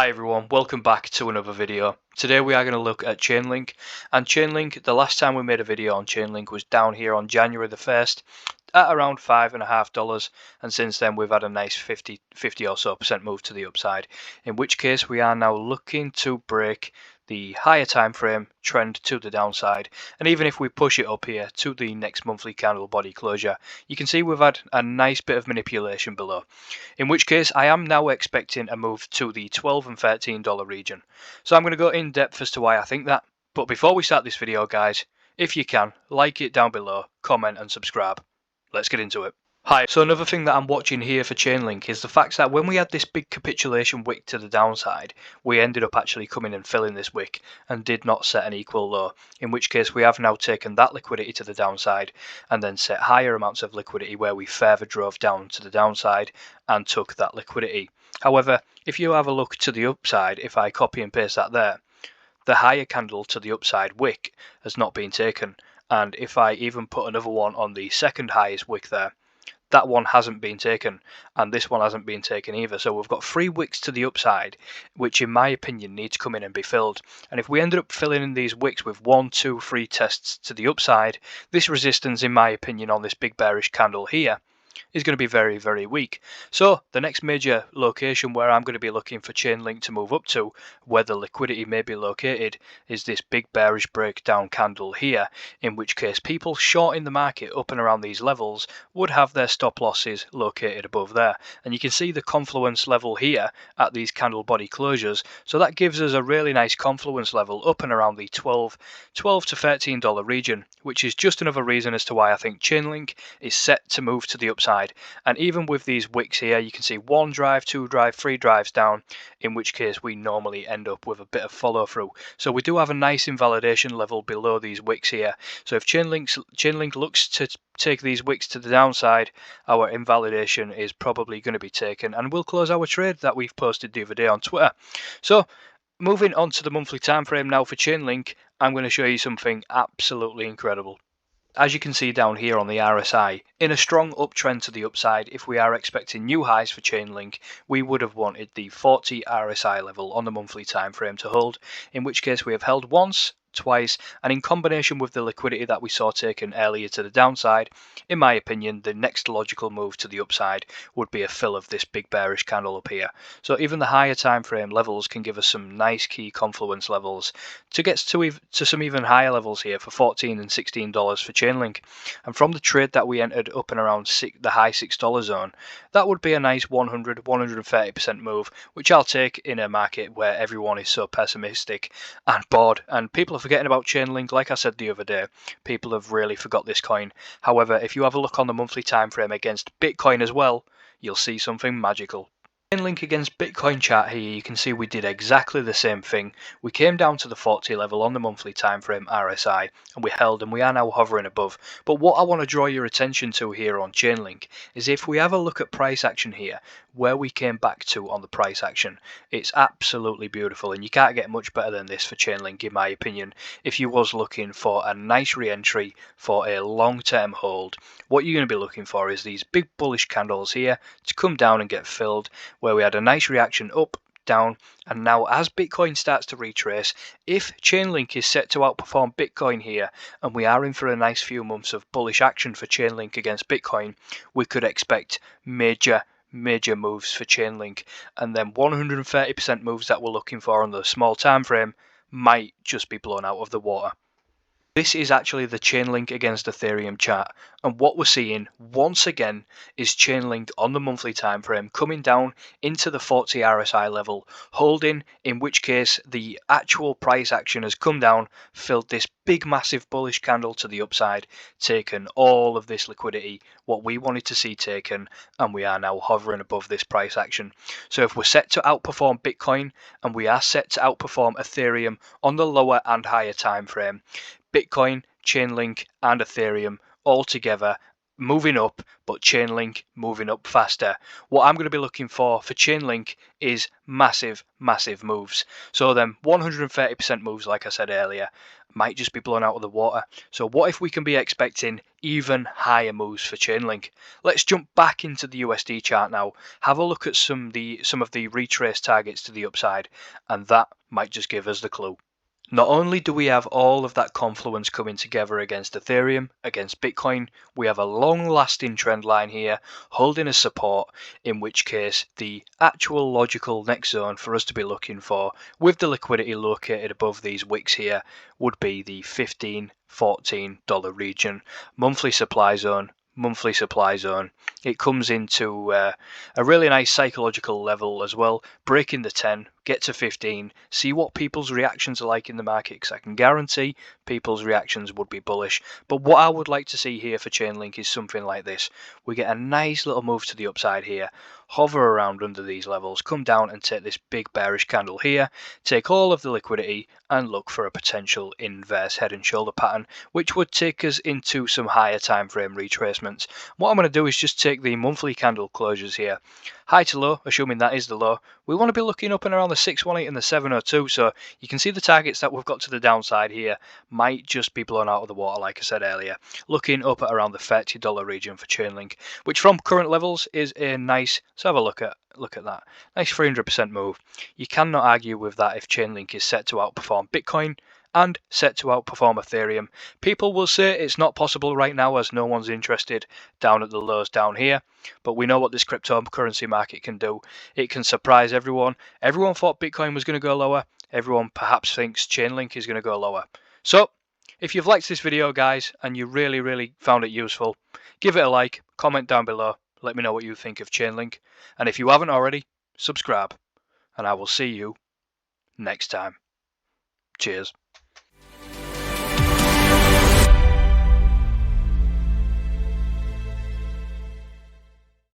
Hi everyone, welcome back to another video. Today we are going to look at Chainlink, and Chainlink, the last time we made a video on Chainlink was down here on January the 1st at around $5.50, and since then we've had a nice 50 or so percent move to the upside, in which case we are now looking to break the higher time frame trend to the downside. And even if we push it up here to the next monthly candle body closure, you can see we've had a nice bit of manipulation below, in which case I am now expecting a move to the $12 and $13 region. So I'm going to go in depth as to why I think that. But before we start this video, guys, if you can, like it down below, comment and subscribe. Let's get into it. Hi, so another thing that I'm watching here for Chainlink is the fact that when we had this big capitulation wick to the downside, we ended up actually coming and filling this wick and did not set an equal low, in which case we have now taken that liquidity to the downside and then set higher amounts of liquidity where we further drove down to the downside and took that liquidity. However, if you have a look to the upside, if I copy and paste that there, the higher candle to the upside wick has not been taken, and if I even put another one on the second highest wick there, that one hasn't been taken, and this one hasn't been taken either. So we've got 3 wicks to the upside, which in my opinion need to come in and be filled. And if we ended up filling in these wicks with 1, 2, 3 tests to the upside, this resistance in my opinion on this big bearish candle here is going to be very, very weak. So the next major location where I'm going to be looking for Chainlink to move up to, where the liquidity may be located, is this big bearish breakdown candle here, in which case people short in the market up and around these levels would have their stop losses located above there. And you can see the confluence level here at these candle body closures, so that gives us a really nice confluence level up and around the $12 to $13 region, which is just another reason as to why I think Chainlink is set to move to the upside. And even with these wicks here, you can see 1 drive, 2 drive, 3 drives down, in which case we normally end up with a bit of follow through. So we do have a nice invalidation level below these wicks here. So if Chainlink looks to take these wicks to the downside, our invalidation is probably going to be taken, and we'll close our trade that we've posted the other day on Twitter. So moving on to the monthly time frame now for Chainlink, I'm going to show you something absolutely incredible. As you can see down here on the RSI, in a strong uptrend to the upside, if we are expecting new highs for Chainlink, we would have wanted the 40 RSI level on the monthly time frame to hold, in which case we have held once, twice, and in combination with the liquidity that we saw taken earlier to the downside, in my opinion the next logical move to the upside would be a fill of this big bearish candle up here. So even the higher time frame levels can give us some nice key confluence levels to get to some even higher levels here for $14 and $16 for Chainlink. And from the trade that we entered up and around the high $6 zone, that would be a nice 130% move, which I'll take in a market where everyone is so pessimistic and bored, and people are forgetting about Chainlink. Like I said the other day, people have really forgot this coin. However, if you have a look on the monthly time frame against Bitcoin as well, you'll see something magical. Chainlink against Bitcoin chart here, you can see we did exactly the same thing. We came down to the 40 level on the monthly time frame RSI and we held, and we are now hovering above. But what I want to draw your attention to here on Chainlink is if we have a look at price action here, where we came back to on the price action, it's absolutely beautiful, and you can't get much better than this for Chainlink in my opinion. If you was looking for a nice re-entry for a long-term hold, what you're going to be looking for is these big bullish candles here to come down and get filled, where we had a nice reaction up, down, and now as Bitcoin starts to retrace, if Chainlink is set to outperform Bitcoin here, and we are in for a nice few months of bullish action for Chainlink against Bitcoin, we could expect major moves for Chainlink, and then 130% moves that we're looking for on the small time frame might just be blown out of the water. This is actually the Chainlink against Ethereum chart, and what we're seeing once again is Chainlink on the monthly time frame coming down into the 40 RSI level, holding, in which case the actual price action has come down, filled this big massive bullish candle to the upside, taken all of this liquidity, what we wanted to see taken, and we are now hovering above this price action. So if we're set to outperform Bitcoin, and we are set to outperform Ethereum on the lower and higher time frame, Bitcoin, Chainlink and Ethereum all together moving up, but Chainlink moving up faster. What I'm going to be looking for Chainlink is massive moves. So then 130% moves, like I said earlier, might just be blown out of the water. So what if we can be expecting even higher moves for Chainlink? Let's jump back into the USD chart now, have a look at some of the retrace targets to the upside, and that might just give us the clue. Not only do we have all of that confluence coming together against Ethereum, against Bitcoin, we have a long-lasting trend line here holding a support, in which case the actual logical next zone for us to be looking for, with the liquidity located above these wicks here, would be the $15-14 region, monthly supply zone. It comes into a really nice psychological level as well, breaking the 10, get to 15, see what people's reactions are like in the market, because I can guarantee people's reactions would be bullish. But what I would like to see here for Chainlink is something like this. We get a nice little move to the upside here, hover around under these levels, come down and take this big bearish candle here, take all of the liquidity and look for a potential inverse head and shoulder pattern, which would take us into some higher time frame retracements. What I'm going to do is just take the monthly candle closures here, high to low, assuming that is the low. We want to be looking up and around the 618 and the 702, so you can see the targets that we've got to the downside here might just be blown out of the water, like I said earlier. Looking up at around the $30 region for Chainlink, which from current levels is a nice, let's have a look at that, nice 300% move. You cannot argue with that if Chainlink is set to outperform Bitcoin and set to outperform Ethereum. People will say it's not possible right now as no one's interested down at the lows down here, but we know what this cryptocurrency market can do. It can surprise everyone. Everyone thought Bitcoin was going to go lower. Everyone perhaps thinks Chainlink is going to go lower. So if you've liked this video, guys, and you really found it useful, give it a like, comment down below, let me know what you think of Chainlink, and if you haven't already, subscribe, and I will see you next time. Cheers.